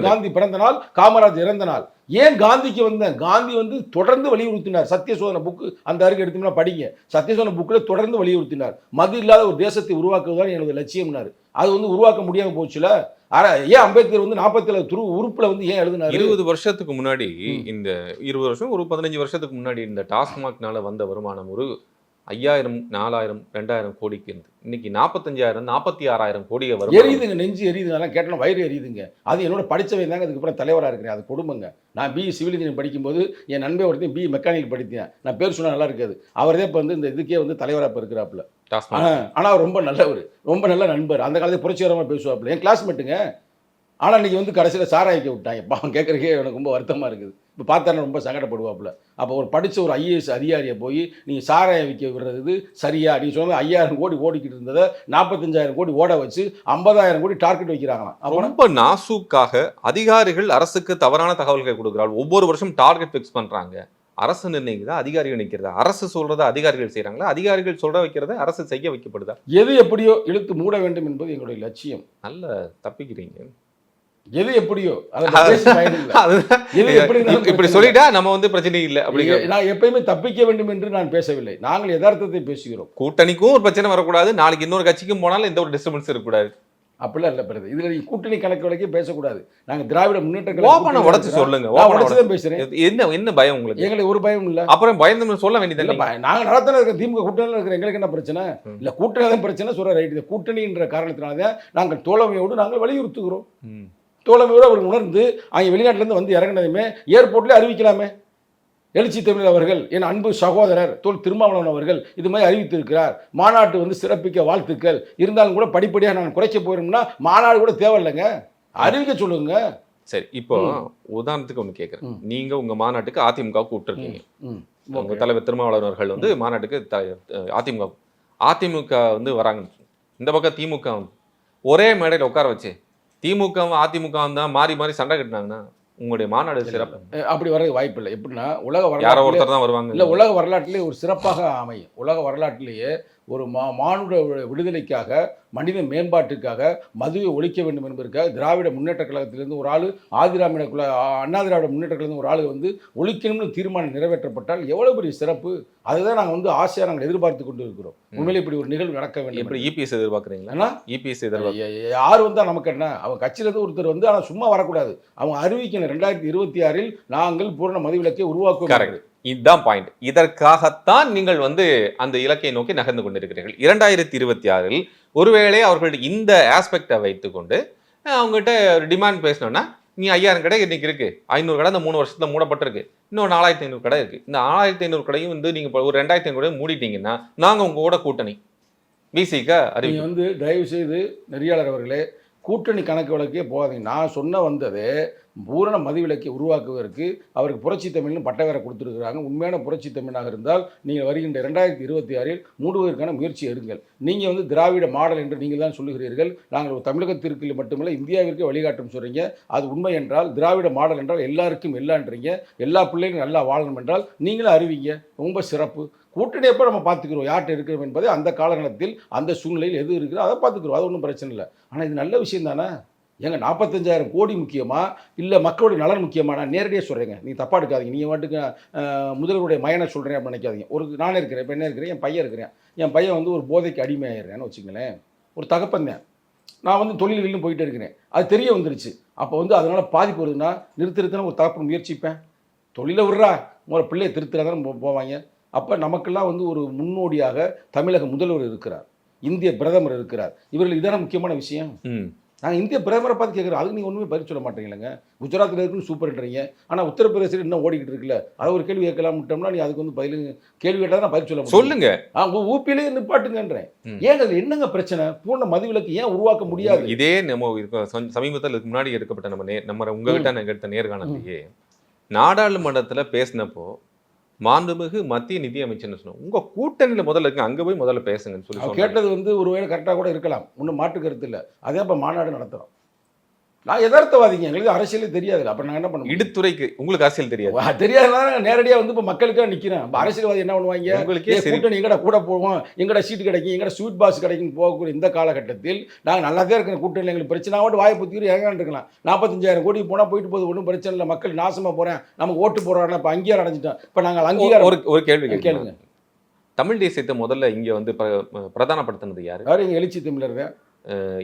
காந்தி பிறந்த நாள், காமராஜ் இறந்த நாள். ஏன் காந்திக்கு வந்தேன்? காந்தி வந்து தொடர்ந்து வலியுறுத்தினார். சத்தியசோதனை புக்கு அந்த அறிக்கை எடுத்தோம்னா படிங்க. சத்தியசோதனை புக்கில் தொடர்ந்து வலியுறுத்தினார், மது இல்லாத ஒரு தேசத்தை உருவாக்குவதுதான் எனது லட்சியம்னாரு. அது வந்து உருவாக்க முடியாம போச்சுல. ஏன் அம்பேத்கர் வந்து 47 உறுப்புல வந்து ஏன் எழுதினார்? 20 வருஷத்துக்கு முன்னாடி, இந்த 20 வருஷம் ஒரு 15 வருஷத்துக்கு முன்னாடி இந்த டாஸ்மாக்னால வந்த வருமானம் ஒரு 5000, 4000, 2000 கோடிக்கு இருந்து இன்னைக்கு 45,000, 46,000 கோடியை வரும். எரியுதுங்க, நெஞ்சு எரியுதுங்க, கேட்டோம் வயிறு எரியுதுங்க. அது என்னோட படித்தவன் தாங்க, அதுக்கப்புறம் தலைவராக இருக்கிறேன். அது கொடுமைங்க. நான் பிஇ சிவில் இன்ஜினியரிங் படிக்கும்போது என் நண்பை ஒருத்தையும் பிஇ மெக்கானிக்கல் படித்தேன். நான் பேர் சொன்னால் நல்லா இருக்காது, அவரதே இப்போ வந்து இந்த இதுக்கே வந்து தலைவராக இப்போ இருக்கிறாப்புல. ஆனால் அவர் ரொம்ப நல்லவர், ரொம்ப நல்ல நண்பர். அந்த காலத்தில் புரட்சிகரமாக பேசுவாப்புல, என் கிளாஸ்மேட்டுங்க. ஆனால் இன்றைக்கி வந்து கடைசியில் சாராயிக்க விட்டாங்க. பாவம், கேட்குறக்கே எனக்கு ரொம்ப வருத்தமாக இருக்குது. இப்போ பார்த்தாலும் ரொம்ப சங்கடப்படுவாப்புல. அப்போ ஒரு படித்த ஒரு ஐஏஎஸ் அதிகாரியை போய் நீங்கள் சாராயம் விற்க விடுறது சரியா? நீ சொன்னது 5000 கோடி ஓடிக்கிட்டு இருந்ததை 45,000 கோடி ஓட வச்சு 50,000 கோடி டார்கெட் வைக்கிறாங்களாம். ரொம்ப நாசூக்காக அதிகாரிகள் அரசுக்கு தவறான தகவல்கள் கொடுக்குறாங்க. ஒவ்வொரு வருஷம் டார்கெட் ஃபிக்ஸ் பண்ணுறாங்க. அரசு நிர்ணயிக்கிறதா, அதிகாரிகள் நிற்கிறதா? அரசு சொல்றதா அதிகாரிகள் செய்யறாங்களா? அதிகாரிகள் சொல்ற வைக்கிறத அரசு செய்ய வைக்கப்படுதா? எது எப்படியோ இழுத்து மூட வேண்டும் என்பது எங்களுடைய லட்சியம். நல்ல தப்பிக்கிறீங்க. எது எப்படியோ இப்படி சொல்லிட்டா நம்ம வந்து பிரச்சனை இல்லை அப்படிங்கிற. நான் எப்பயுமே தப்பிக்க வேண்டும் என்று நான் பேசவில்லை, நாங்கள் யதார்த்தத்தை பேசுகிறோம். கூட்டணிக்கும் ஒரு பிரச்சனை வரக்கூடாது, நாளைக்கு இன்னொரு கட்சிக்கும் போனாலும் எந்த ஒரு டிஸ்டர்பன்ஸ் இருக்கக்கூடாது. அப்படிலாம் இல்லை பிறகு. இதுல கூட்டணி கணக்கு வரைக்கும் பேசக்கூடாது. நாங்க திராவிட முன்னேற்ற ஓபனா உடைச்சு சொல்லுங்க. உடைச்சுதான் பேசுறேன். என்ன பயம் உங்களுக்கு? எங்களுக்கு ஒரு பயம் இல்ல. அப்புறம் பயந்து சொல்ல வேண்டியது. நாங்க நடத்தின இருக்க திமுக கூட்டணியில் இருக்கிற எங்களுக்கு என்ன பிரச்சனை இல்ல? கூட்டணி தான் பிரச்சனை சொல்ற. ரைட், கூட்டணின்ற காரணத்தினால்தான் நாங்கள் தோழமையோடு நாங்கள் வலியுறுத்துகிறோம். தோழமையோடு அவர் உணர்ந்து அங்கே வெளிநாட்டிலேருந்து வந்து இறங்கினதுமே ஏர்போர்ட்லேயே அறிவிக்கலாமே. எழுச்சி தமிழ் அவர்கள், என் அன்பு சகோதரர் தோல் திருமாவளவன் அவர்கள் இது மாதிரி அறிவித்திருக்கிறார், மாநாட்டு வந்து சிறப்பிக்க வாழ்த்துக்கள். இருந்தாலும் கூட படிப்படியாக நான் குறைக்க போயிடும்னா மாநாடு கூட தேவையில்லைங்க, அறிவிக்க சொல்லுங்க. சரி, இப்போ உதாரணத்துக்கு ஒண்ணு கேட்குறேன். நீங்க உங்க மாநாட்டுக்கு அதிமுக கூப்பிட்டுருக்கீங்க. உங்க தலைவர் திருமாவளவன் அவர்கள் வந்து மாநாட்டுக்கு அதிமுக அதிமுக வந்து வராங்க. இந்த பக்கம் திமுக வந்து ஒரே மேடையில் உட்கார வச்சு திமுகவும் அதிமுகவும் தான் மாறி மாறி சண்டை கட்டினாங்கன்னா உங்களுடைய மாநாடு சிறப்பு. அப்படி வர்றது வாய்ப்பு இல்லை. எப்படின்னா உலக யாரோ வரலாறு ஒருத்தர் தான் வருவாங்க. இல்லை, உலக வரலாற்றிலே ஒரு சிறப்பாக அமையும். உலக வரலாற்றிலேயே ஒரு மானுட விடுதலைக்காக, மனித மேம்பாட்டுக்காக, மதுவை ஒழிக்க வேண்டும் என்பதற்காக திராவிட முன்னேற்ற கழகத்திலிருந்து ஒரு ஆள், அண்ணா திராவிட முன்னேற்ற கழகத்திலிருந்து ஒரு ஆள் வந்து ஒழிக்கணும்னு தீர்மானம் நிறைவேற்றப்பட்டால் எவ்வளவு பெரிய சிறப்பு. அதுதான் நாங்கள் வந்து ஆசையாக நாங்கள் எதிர்பார்த்து கொண்டு இருக்கிறோம். உண்மையிலே இப்படி ஒரு நிகழ்வு நடக்க வேண்டும். எப்படி இபிஎஸ் எதிர்பார்க்குறீங்களா? ஏன்னா இபிஎஸ் எதிர்பார்க்க யார் வந்தால் நமக்கு என்ன? அவங்க கட்சியிலேருந்து ஒருத்தர் வந்து ஆனால் சும்மா வரக்கூடாது. அவங்க அறிவிக்கணும் 2026 நாங்கள் பூரண மதுவிலக்கை உருவாக்குவோம். இதுதான் பாயிண்ட். இதற்காகத்தான் நீங்கள் வந்து அந்த இலக்கை நோக்கி நகர்ந்து கொண்டிருக்கிறீர்கள். 2026 ஒருவேளை அவர்கள் இந்த ஆஸ்பெக்டை வைத்துக்கொண்டு அவங்ககிட்ட ஒரு டிமாண்ட் பேசணும்னா, நீ 5000 கடை இன்னைக்கு இருக்கு, 500 கடை இந்த 3 வருஷத்துல மூடப்பட்டிருக்கு, இன்னும் 4500 கடை இருக்கு. இந்த 4500 கடையும் வந்து நீங்க ஒரு 2500 கடையும் மூடிட்டீங்கன்னா நாங்க உங்க கூட கூட்டணி பிசிக நீங்க வந்து தயவு செய்து நெறியாளர் அவர்களே கூட்டணி கணக்கு வழக்கே போகாதீங்க. நான் சொன்ன வந்தது பூரண மதுவிலக்கை உருவாக்குவதற்கு அவருக்கு புரட்சி தமிழ்னு பட்டை வேற கொடுத்துருக்குறாங்க. உண்மையான புரட்சி தமிழாக இருந்தால் நீங்கள் வருகின்ற 2026 மூடுவதற்கான முயற்சி எடுங்கள். நீங்கள் வந்து திராவிட மாடல் என்று நீங்கள் தான் சொல்லுகிறீர்கள். நாங்கள் ஒரு தமிழகத்திற்கு மட்டுமல்ல இந்தியாவிற்கு வழிகாட்டும் சொல்கிறீங்க. அது உண்மை என்றால் திராவிட மாடல் என்றால் எல்லாருக்கும் எல்லான்றீங்க. எல்லா பிள்ளைகளும் நல்லா வாழணும் என்றால் நீங்களும் அறிவிங்க. ரொம்ப சிறப்பு. கூட்டணி எப்போ நம்ம பார்த்துக்கிறோம் யார்கிட்ட இருக்கிறோம் என்பதை அந்த காலகட்டத்தில் அந்த சூழ்நிலையில் எது இருக்கிறோம் அதை பார்த்துக்கிறோம். அது ஒன்றும் பிரச்சனை இல்லை. ஆனால் இது நல்ல விஷயம் தானே. எங்க 45,000 கோடி முக்கியமா இல்லை மக்களுடைய நலன் முக்கியமா? நான் நேரடியாக சொல்கிறேங்க, நீங்கள் தப்பாக எடுக்காதீங்க. நீங்கள் வாட்டுக்கு முதல்வருடைய மயனை சொல்கிறேன் அப்படின்னு நினைக்காதீங்க. ஒரு நானே இருக்கிறேன், இப்போ என்ன இருக்கிறேன், என் பையன் இருக்கிறேன். என் பையன் வந்து ஒரு போதைக்கு அடிமையாகிறேன்னு வச்சுங்களேன். ஒரு தகப்பன் தான். நான் வந்து தொழில்களும் போயிட்டு இருக்கிறேன். அது தெரிய வந்துருச்சு. அப்போ வந்து அதனால் பாதிப்பு வருதுன்னா நிறுத்தினா ஒரு தகப்பன் முயற்சிப்பேன். தொழிலை விட்றா உங்களை பிள்ளையை திருத்துறாதானே போவாங்க. அப்போ நமக்கெல்லாம் வந்து ஒரு முன்னோடியாக தமிழக முதல்வர் இருக்கிறார், இந்திய பிரதமர் இருக்கிறார். இவர்கள் இதான முக்கியமான விஷயம். நாங்கள் இந்திய பிரதமரை பார்த்து கேட்குறோம். அதுக்கு நீங்கள் ஒன்றுமே பதில் சொல்ல மாட்டீங்களேங்க. குஜராத்தில் இருக்குன்னு சூப்பர்ன்றீங்க, ஆனால் உத்தரப்பிரதேசத்தில் இன்னும் ஓடிக்கிட்டு இருக்குல்ல. அதை ஒரு கேள்வி கேட்கலாம்ட்டோம்னா நீ அதுக்கு வந்து கேள்வி கேட்டால் தான் பதில் சொல்ல முடியும். சொல்லுங்க. ஊப்பிலேயே நிப்பாட்டுங்கன்றேன். ஏன் அது என்னங்க பிரச்சனை? பூர்ண மதுவிலக்கு ஏன் உருவாக்க முடியாது? இதே நம்ம சமீபத்தில் இதுக்கு முன்னாடி எடுக்கப்பட்ட நம்ம உங்ககிட்ட எடுத்த நேர்காணலையே நாடாளுமன்றத்தில் பேசினப்போ மாண்புமிகு மத்திய நிதி அமைச்சர் சொன்னோம், உங்க கூட்டணியில முதல்ல இருக்கு, அங்க போய் முதல்ல பேசுங்கன்னு சொல்லி கேட்டது வந்து ஒருவேளை கரெக்டாக கூட இருக்கலாம். ஒன்றும் மாற்று கருத்து இல்லை. அதே இப்போ மாநாடு நடத்துகிறோம். நான் யதார்த்தவாதிங்க, எங்களுக்கு அரசியலே தெரியாது. அப்போ நாங்கள் என்ன பண்ணுவோம்? இடுத்துறைக்கு உங்களுக்கு அரசியல் தெரியாது. தெரியாதனால நேரடியாக வந்து இப்போ மக்களுக்காக நிற்கிறேன். இப்போ அரசியல்வாதி என்ன பண்ணுவாங்க? உங்களுக்கே கூட்டணி எங்கட கூட போவோம், எங்கட சீட்டு கிடைக்கும், எங்கட ஸ்வீட் பாஸ் கிடைக்கும் போகக்கூடிய இந்த காலகட்டத்தில் நாங்கள் நல்லா தான் இருக்கிற கூட்டணி. எங்களுக்கு பிரச்சனை மட்டும் வாயை புத்திக்கிட்டு ஏங்கான் இருக்கலாம். 45,000 கோடி போனால் போயிட்டு போகுது, ஒன்றும் பிரச்சனை இல்லை. மக்கள் நாசமாக போகிறேன், நமக்கு ஓட்டு போடுறாங்க. இப்போ அங்கீகாரம் அடைஞ்சிட்டோம். இப்போ நாங்கள் அங்கீகாரம் ஒரு கேள்வி கேளுங்க. தமிழ் தேசியத்தை முதல்ல இங்கே வந்து பிரதானப்படுத்தினது யாரு? எங்கள் எழுச்சி தமிழர் தான்.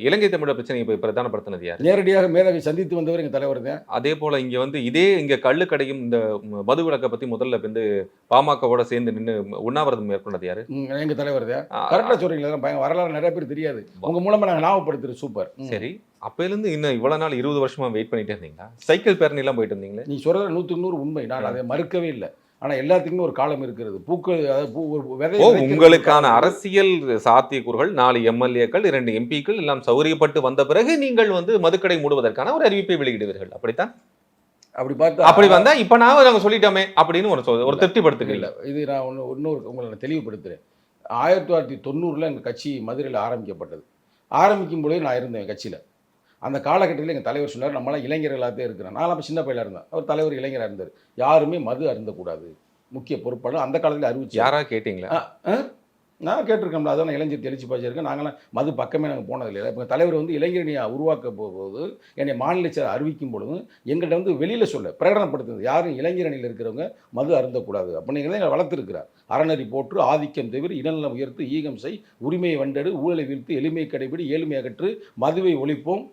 இலங்கை தமிழர் பிரச்சனையை போய் பிரதானப்படுத்தினது யார்? நேரடியாக மேலவை சந்தித்து வந்தவர் எங்கள் தலைவர் தான். அதே போல இங்க வந்து இங்க கள்ளு கடையும் இந்த மது விலக்கை பத்தி முதல்ல வந்து பாமகவோட சேர்ந்து நின்று உண்ணாவிரதம் மேற்கொண்டது யாரு? எங்க தலைவர் தான். கரெக்டா சொல்றீங்களா? வரலாறு நிறைய பேர் தெரியாது. உங்க மூலமா நாங்க ஞாபகப்படுத்துறோம். சூப்பர். சரி, அப்பையில இருந்து இன்னும் இவ்வளவு நாள் 20 வருஷமா வெயிட் பண்ணிட்டே இருந்தீங்களா? சைக்கிள் பேரணி எல்லாம் போயிட்டு இருந்தீங்களே. நீ சொல்றது 100க்கு 100 உண்மை. நான் அதை மறுக்கவே இல்லை. ஆனால் எல்லாத்துக்குமே ஒரு காலம் இருக்கிறது. பூக்கள் உங்களுக்கான அரசியல் சாத்தியக்கூறுகள் 4 எம்எல்ஏக்கள் 2 எம்பிக்கள் எல்லாம் சௌரியப்பட்டு வந்த பிறகு நீங்கள் வந்து மதுக்கடை மூடுவதற்கான ஒரு அறிவிப்பை வெளியிடுவீர்கள். அப்படித்தான்? அப்படி பார்த்தா அப்படி வந்தா இப்ப நாங்க சொல்லிட்டோமே அப்படின்னு ஒரு திருப்திப்படுத்துக்கு இல்லை. இது நான் இன்னொரு உங்களை தெளிவுபடுத்துறேன். 1990 எங்கள் கட்சி மதுரையில் ஆரம்பிக்கப்பட்டது. ஆரம்பிக்கும் பொழுது நான் இருந்தேன் கட்சியில். அந்த காலகட்டத்தில் எங்கள் தலைவர் சொன்னார், நம்மளாம் இளைஞர்களாக தான் இருக்கிறோம். நான் அப்போ சின்ன பையலாக இருந்தேன். அவர் தலைவர் இளைஞராக இருந்தார். யாருமே மது அருந்தக்கூடாது, முக்கிய பொறுப்பாளர் அந்த காலத்தில் அறிவிச்சு. யாராவது கேட்டிங்களா? நான் கேட்டிருக்கோம்ல. அதான் நான் இளைஞர் தெளிச்சு பாய்ச்சிருக்கேன். நாங்களாம் மது பக்கமே நாங்கள் போனதில்லை. இப்போ தலைவர் வந்து இளைஞரணியை உருவாக்க போகும்போது என்னை மாநில செயலர் அறிவிக்கும் பொழுது எங்கள்கிட்ட வந்து வெளியில் சொல்ல பிரகடனப்படுத்துது, யாரும் இளைஞரணியில் இருக்கிறவங்க மது அருந்தக்கூடாது அப்படிங்கிறத எங்களை வளர்த்துருக்கிறார். அறநெறி போற்று, ஆதிக்கம் தவிர, இனநலம் உயர்த்து, ஈகம் செய், உரிமையை வண்டெடு, ஊழலை வீழ்த்து, எளிமையை கடைபிடி, ஏழ்மையை அகற்று, மதுவை ஒழிப்போம்,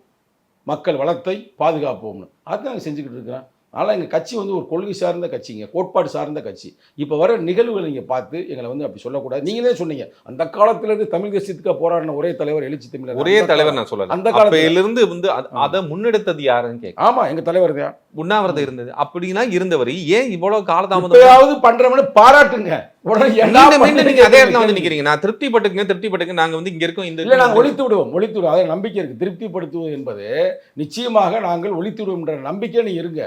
மக்கள் வளத்தை பாதுகாப்போம்னு அது நாங்கள் செஞ்சுக்கிட்டு இருக்கிறோம். ஆனால் எங்கள் கட்சி வந்து ஒரு கொள்கை சார்ந்த கட்சிங்க, கோட்பாடு சார்ந்த கட்சி. இப்போ வர நிகழ்வுகளை நீங்கள் பார்த்து எங்களை வந்து அப்படி சொல்லக்கூடாது. நீங்களே சொன்னீங்க, அந்த காலத்திலிருந்து தமிழ் தேசியத்துக்காக போராடின ஒரே தலைவர் எழுச்சி தமிழர். ஒரே தலைவர் நான் சொல்லல. அந்த காலத்திலிருந்து வந்து அதை முன்னெடுத்தது யாருன்னு கேட்க. ஆமாம், எங்கள் தலைவர் தான். உண்ணாவிரதம் இருந்தது. அப்படின்னா இருந்தவர் ஏன் இவ்வளவு காலதாமதம்? இப்பயாவது பண்றவனு பாராட்டுங்க. உடனே மீண்டும் நீங்க அதே இடத்துல வந்து நிக்கிறீங்க. நான் திருப்திப்பட்டுங்க நாங்க வந்து இங்க இருக்கோம். இல்ல நாங்க ஒழித்து விடுவோம். அதை நம்பிக்கை இருக்கு. திருப்திப்படுத்துவது என்பது நிச்சயமாக நாங்கள் ஒழித்து விடுவோம் என்ற நம்பிக்கை நீ இருங்க.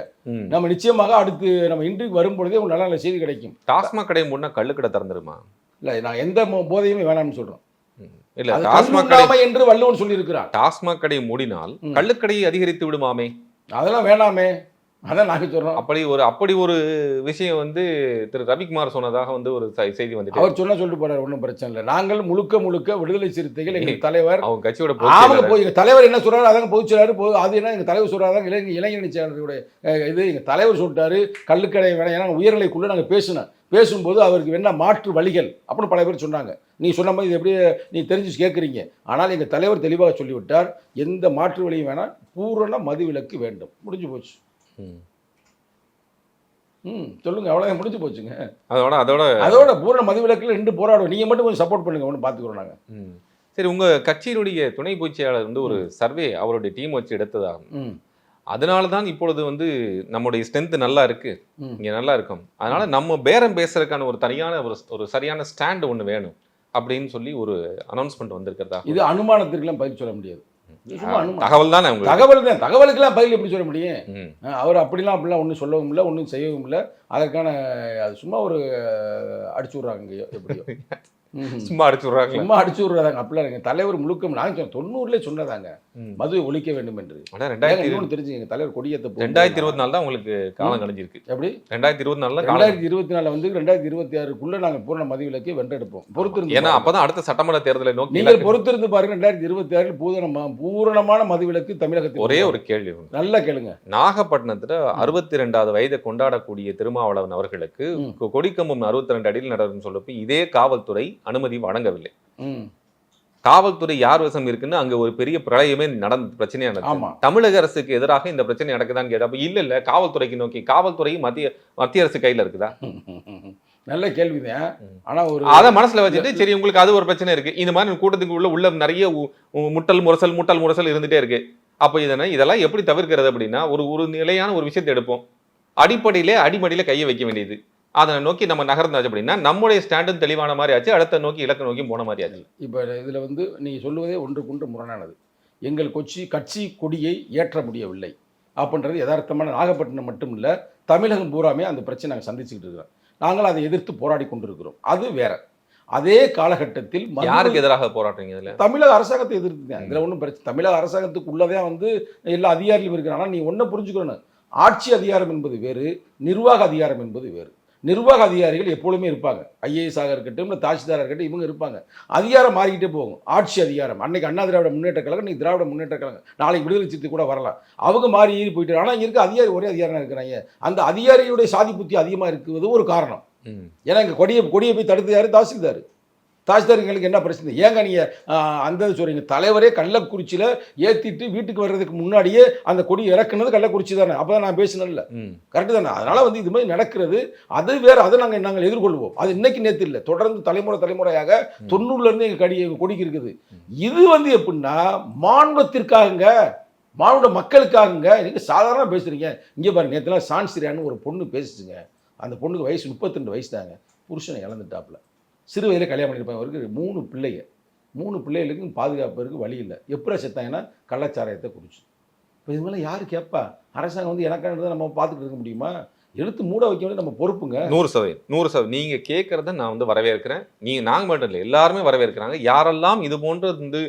நம்ம நிச்சயமாக அடுத்து நம்ம இன்றைக்கு வரும் பொழுதே ஒரு நல்ல செய்தி கிடைக்கும். டாஸ்மாக் கடை மூடனா கள்ளுக்கடை திறந்துருமா? இல்ல நான் எந்த போதையுமே வேணாம்னு சொல்றோம். இல்ல டாஸ்மாக் கடை என்று வள்ளுவன் சொல்லி இருக்கிறார். டாஸ்மாக் கடை மூடினால் கள்ளுக்கடையை அதிகரித்து விடுமாமே? அதெல்லாம் வேணாமே. அதான் நாங்க சொல்றோம். அப்படி ஒரு விஷயம் வந்து திரு ரவிக்குமார் சொன்னதாக வந்து ஒரு செய்தி வந்து அவர் சொல்லிட்டு போறாரு. ஒன்றும் பிரச்சனை இல்லை. நாங்கள் முழுக்க விடுதலை சிறுத்தைகள் எங்க தலைவர் அவங்க கட்சியோட எங்க தலைவர் என்ன சொல்றாரு அதாங்க பொதுச்செயலாளர். அது என்ன எங்க தலைவர் சொல்றாங்க இளைஞரணி செயலாளருடைய இது எங்க தலைவர் சொல்லிட்டாரு கள்ளுக்கடை வேணாம். ஏன்னா உயர்நிலைக்குள்ள நாங்க பேசும்போது அவருக்கு என்ன மாற்று வழிகள் அப்படின்னு பல பேர் சொன்னாங்க. நீ சொன்ன மாதிரி இது எப்படி நீ தெரிஞ்சு கேட்குறீங்க. ஆனால் எங்கள் தலைவர் தெளிவாக சொல்லிவிட்டார், எந்த மாற்று வழியும் வேணாம், பூரண மதுவிலக்கு வேண்டும். முடிஞ்சு போச்சு. சொல்லுங்க, அவ்வளோதான், முடிஞ்சு போச்சுங்க. அதோட பூரண மதுவிலக்கில் 2 போராடுவோம். நீங்கள் மட்டும் கொஞ்சம் சப்போர்ட் பண்ணுங்க, ஒன்று பார்த்துக்கிறோம் நாங்கள். சரி, உங்கள் கட்சியினுடைய துணை பொதுச் செயலாளர் வந்து ஒரு சர்வே அவருடைய டீம் வச்சு எடுத்ததாகும். அதனால தான் இப்பொழுது வந்து நம்முடைய ஸ்ட்ரென்த் நல்லா இருக்கு, இங்கே நல்லா இருக்கும். அதனால நம்ம பேரம் பேசுறதுக்கான ஒரு தனியான ஒரு சரியான ஸ்டாண்ட் ஒன்று வேணும் அப்படின்னு சொல்லி ஒரு அனௌன்ஸ்மெண்ட் வந்திருக்கிறதா. இது அனுமானத்திற்கெல்லாம் பதில் சொல்ல முடியாது. தகவல் தான். தகவலுக்கெல்லாம் பதில் எப்படி சொல்ல முடியும்? அவர் அப்படிலாம் ஒன்றும் சொல்லவும் இல்லை, ஒன்றும் செய்யவும் இல்லை. அதற்கான அது சும்மா ஒரு அடிச்சு விட்றாங்க. எப்படியோ சும்மா அடிச்சு விடுறாங்க. அப்படிலாம் எங்க தலைவர் முழுக்க நான் 90லே சொன்னதாங்க மதுவை ஒழிக்க வேண்டும் என்று. தெரிஞ்சு எங்க தலைவர் கொடியேற்ற 2024 தான் உங்களுக்கு காலம் கழிஞ்சிருக்கு. எப்படி 2024 வந்து 2026க்குள்ள நாங்க பூரண மதுவிலக்கை வென்றெடுப்போம். பொறுத்திருந்து, ஏன்னா அப்பதான் அடுத்த சட்டமன்ற தேர்தலை நோக்கி நீங்கள் பொறுத்திருந்து பாருங்க. 2026 பூரணமான மதுவிலக்கு தமிழகத்தில். ஒரே ஒரு கேள்வி நல்லா கேளுங்க. நாகப்பட்டினத்துல 62வது வயதை கொண்டாடக்கூடிய திருமாவளவன் அவர்களுக்கு கொடிக்கம்பம் 62 அடியில் நடக்கும் சொல்லப்போ இதே காவல்துறை அனுமதி வழங்கவில்லை. காவல்துறை யார் வசம் இருக்குன்னு அங்க ஒரு பெரிய பிரளயமே பிரச்சனையா நடக்கும். தமிழக அரசுக்கு எதிராக இந்த பிரச்சனை நடக்குதான்னு கேட்டா இல்ல காவல்துறைக்கு நோக்கி. காவல்துறை மத்திய அரசு கையில இருக்குதா? நல்ல கேள்விதான். ஆனா அதை மனசுல வச்சுட்டு சரி உங்களுக்கு அது ஒரு பிரச்சனை இருக்கு, இந்த மாதிரி கூட்டத்துக்கு உள்ள நிறைய முட்டல் முரசல் இருந்துட்டே இருக்கு. அப்ப இதெல்லாம் எப்படி தவிர்க்கிறது அப்படின்னா ஒரு நிலையான ஒரு விஷயத்தை எடுப்போம். அடிமடியில கையை வைக்க வேண்டியது. அதை நோக்கி நம்ம நகர்ந்தாச்சு அப்படின்னா நம்முடைய ஸ்டாண்டும் தெளிவான மாதிரி ஆச்சு, அடுத்த நோக்கி இலக்கு நோக்கி போன மாதிரி ஆச்சு. இப்போ இதில் வந்து நீங்கள் சொல்லுவதே ஒன்றுக்கொன்று முரணானது. எங்கள் கட்சி கொடியை ஏற்ற முடியவில்லை அப்படின்றது யதார்த்தமான. நாகப்பட்டினம் மட்டும் இல்லை, தமிழகம் பூராமே அந்த பிரச்சனை நாங்கள் சந்திச்சுக்கிட்டு இருக்கிறோம். நாங்கள் அதை எதிர்த்து போராடி கொண்டிருக்கிறோம். அது வேற. அதே காலகட்டத்தில் யாருக்கு எதிராக போராடுறீங்க? இதில் தமிழக அரசாங்கத்தை எதிர்த்து தான். இதில் ஒன்றும் பிரச்சனை. தமிழக அரசாங்கத்துக்கு உள்ளதான் வந்து எல்லா அதிகாரிகளும் இருக்கிறாங்க. ஆனால் நீ ஒன்றை புரிஞ்சுக்கணும், ஆட்சி அதிகாரம் என்பது வேறு, நிர்வாக அதிகாரம் என்பது வேறு. நிர்வாக அதிகாரிகள் எப்பொழுதுமே இருப்பாங்க. ஐஏஎஸ் இருக்கட்டும், இல்லை தாசில்தாராக இருக்கட்டும், இவங்க இருப்பாங்க. அதிகாரம் மாறிக்கிட்டே போகும். ஆட்சி அதிகாரம் அன்னைக்கு அண்ணா திராவிட முன்னேற்ற கழகம், இன்னைக்கு திராவிட முன்னேற்ற கழகம், நாளைக்கு விடுதலை சிறுத்தை கூட வரலாம். அவங்க மாறி போயிட்டு, ஆனால் இங்கே இருக்க அதிகாரி ஒரே அதிகாரம் இருக்கிறாங்க. அந்த அதிகாரியுடைய சாதி புத்தி அதிகமாக இருக்குவது ஒரு காரணம். ஏன்னா இங்கே கொடியை போய் தடுத்து யாரு? தாசில்தார்களுக்கு என்ன பிரச்சனை? ஏங்க நீங்கள் அந்த சொல்கிறீங்க? தலைவரே கள்ளக்குறிச்சியில் ஏற்றிட்டு வீட்டுக்கு வர்றதுக்கு முன்னாடியே அந்த கொடி இறக்குனது கள்ளக்குறிச்சி தானே. அப்போ தான் நான் பேசினேன்ல, கரெக்டு தானே? அதனால் வந்து இது மாதிரி நடக்கிறது. அது வேறு, அதை நாங்கள் எதிர்கொள்வோம். அது இன்னைக்கு நேற்று இல்லை, தொடர்ந்து தலைமுறையாக 90லேருந்து எங்கள் கொடிக்கு இருக்குது. இது வந்து எப்படின்னா மாண்பத்திற்காகங்க, மானுட மக்களுக்காகங்க. நீங்கள் சாதாரண பேசுகிறீங்க. இங்கே பாருங்க, நேற்றுலாம் சான்சிரியான்னு ஒரு பொண்ணு பேசிச்சுங்க. அந்த பொண்ணுக்கு வயசு 32 வயசு தாங்க. புருஷனை இழந்துட்டாப்புல. சிறு வயதில் கல்யாணம் பண்ணியிருப்பாங்க. அவருக்கு 3 பிள்ளைகளுக்கு பாதுகாப்பு இருக்குது, வழி இல்லை. எப்படி செத்தாங்கன்னா கள்ளச்சாராயத்தை குடிச்சு. இப்போ இதுமாதிரி யார் கேட்பா? அரசாங்கம் வந்து எனக்கானதை நம்ம பார்த்துட்டு இருக்க முடியுமா? எடுத்து மூட வைக்க வேண்டிய நம்ம பொறுப்புங்க. 100% நீங்கள் கேட்குறத நான் வந்து வரவேற்கிறேன். நாங்கள் மட்டும் இல்லை, எல்லாருமே வரவேற்கிறாங்க. யாரெல்லாம் இது போன்ற வந்து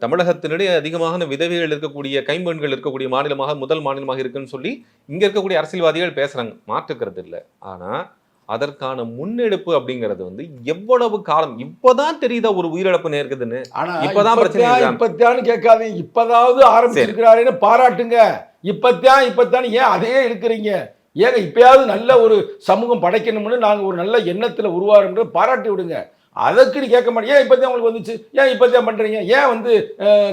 தமிழகத்தினுடைய அதிகமான விதவைகள் இருக்கக்கூடிய, கைம்பெண்கள் இருக்கக்கூடிய மாநிலமாக, முதல் மாநிலமாக இருக்குன்னு சொல்லி இங்கே இருக்கக்கூடிய அரசியல்வாதிகள் பேசுகிறாங்க, மாற்றுக்கிறது இல்லை. ஆனால் அதற்கான முன்னெடுப்பு அப்படிங்கிறது வந்து எவ்வளவு காலம் இப்பதான் தெரியுதா ஒரு உயிரிழப்பு நேர்க்குதுன்னு? இப்பதான் இப்பத்தான் கேட்காதீங்க. இப்பதாவது ஆரம்பிச்சிருக்கிறாருன்னு பாராட்டுங்க. இப்பத்தான் ஏன் அதையே இருக்கிறீங்க? ஏங்க இப்பயாவது நல்ல ஒரு சமூகம் படைக்கணும்னு நாங்கள் ஒரு நல்ல எண்ணத்தில் உருவாருன்ற பாராட்டி விடுங்க. அதற்கு நீ கேட்க மாட்டேன். ஏன் இப்போதான் உங்களுக்கு வந்துச்சு? ஏன் இப்போதான் பண்ணுறீங்க? ஏன் வந்து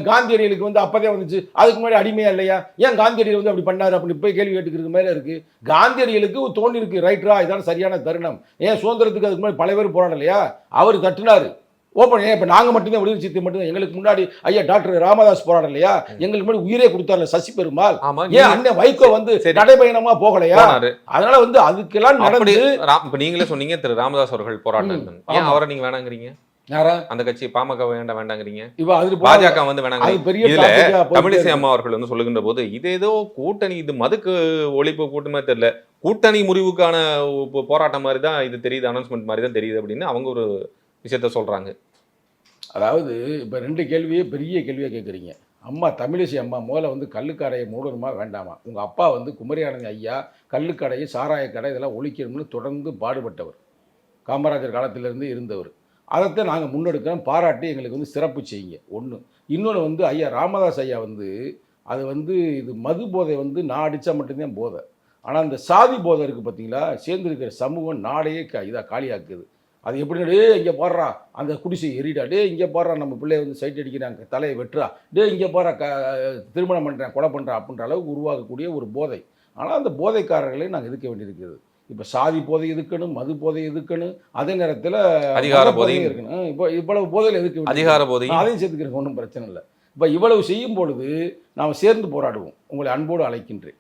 காந்தியடிகளுக்கு வந்து அப்போதான் வந்துச்சு, அதுக்கு முன்னாடி அடிமையா இல்லையா? ஏன் காந்தியடிகள் வந்து அப்படி பண்ணாரு அப்படின்னு போய் கேள்வி கேட்டுக்கிறது மேலே இருக்குது. காந்தியடிகளுக்கு தோண்டி இருக்கு, ரைட்டரா இதான சரியான தருணம். ஏன் சுதந்திரத்துக்கு அதுக்கு முன்னாடி பல பேர் போராடலையா? அவர் தட்டினார். ஓப்பன் இப்போ நாங்கள் மட்டும்தான் விடுதலை சிறுத்தை மட்டும்தான். எங்களுக்கு முன்னாடி ஐயா டாக்டர் ராமதாஸ் போராடம் இல்லையா, எங்களுக்கு முன்னாடி உயிரே கொடுத்தாருல சசி பெருமாள். ஆமா, ஏன் அண்ணன் வைகோ வந்து நடைபயணமா போகலையா? அதனால வந்து அதுக்கெல்லாம் நடந்து இப்ப நீங்களே சொன்னீங்க திரு ராமதாஸ் அவர்கள் போராட்டம், ஏன் அவரை நீங்க வேணாங்கிறீங்க? யாரா அந்த கட்சி பாமக வேண்டாங்கிறீங்க, பாஜக வந்து வேணாங்கிறீங்க. இதுல தமிழிசை அம்மா அவர்கள் வந்து சொல்லுகின்ற போது இது ஏதோ கூட்டணி, இது மதுக்கு ஒழிப்பு கூட்டமே தெரியல, கூட்டணி முறிவுக்கான போராட்டம் மாதிரி தான் இது தெரியுது, அனௌன்ஸ்மெண்ட் மாதிரி தான் தெரியுது அப்படின்னு அவங்க ஒரு விஷயத்த சொல்றாங்க. அதாவது இப்போ 2 கேள்வியே பெரிய கேள்வியாக கேட்குறீங்க. அம்மா தமிழிசை அம்மா முதல்ல வந்து கள்ளுக்கடையை மூடணுமா வேண்டாமா? உங்கள் அப்பா வந்து குமரியானந்தி ஐயா கள்ளுக்கடை, சாராய கடை இதெல்லாம் ஒழிக்கணும்னு தொடர்ந்து பாடுபட்டவர், காமராஜர் காலத்திலேருந்து இருந்தவர். அதைத்தான் நாங்கள் முன்னெடுக்கிறோம். பாராட்டி எங்களுக்கு வந்து சிறப்பு செய்யுங்க. ஒன்று. இன்னொன்று வந்து ஐயா ராமதாஸ் ஐயா வந்து அது வந்து இது மது போதை வந்து நான் அடித்தா மட்டும்தான் போதை. ஆனால் இந்த சாதி போதை இருக்குது பார்த்தீங்களா, சேர்ந்துருக்கிற சமூகம் நாடையே இதாக காலியாக்குது. அது எப்படி, டே இங்கே பாடுறா அந்த குடிசை எரிடா, டே இங்கே பாடுறா நம்ம பிள்ளைய வந்து சைட் அடிக்கிறாங்க தலையை வெட்டுறா, டே இங்கே பாடுறா திருமணம் பண்ணுறேன் கொலை பண்ணுறா அப்படின்ற அளவுக்கு உருவாகக்கூடிய ஒரு போதை. ஆனால் அந்த போதைக்காரர்களை நாங்கள் எதிர்க்க வேண்டியிருக்குது. இப்போ சாதி போதை எதுக்கணும், மது போதை எதுக்கணும், அதே நேரத்தில் அதிகார போதையும் இருக்கணும். இப்போ இவ்வளவு போதையில் எதுக்கு அதிகார போதை, அதையும் சேர்த்துக்கிறேன், ஒன்றும் பிரச்சனை இல்லை. இப்போ இவ்வளவு செய்யும் பொழுது நாம் சேர்ந்து போராடுவோம். உங்களை அன்போடு அழைக்கின்றேன்.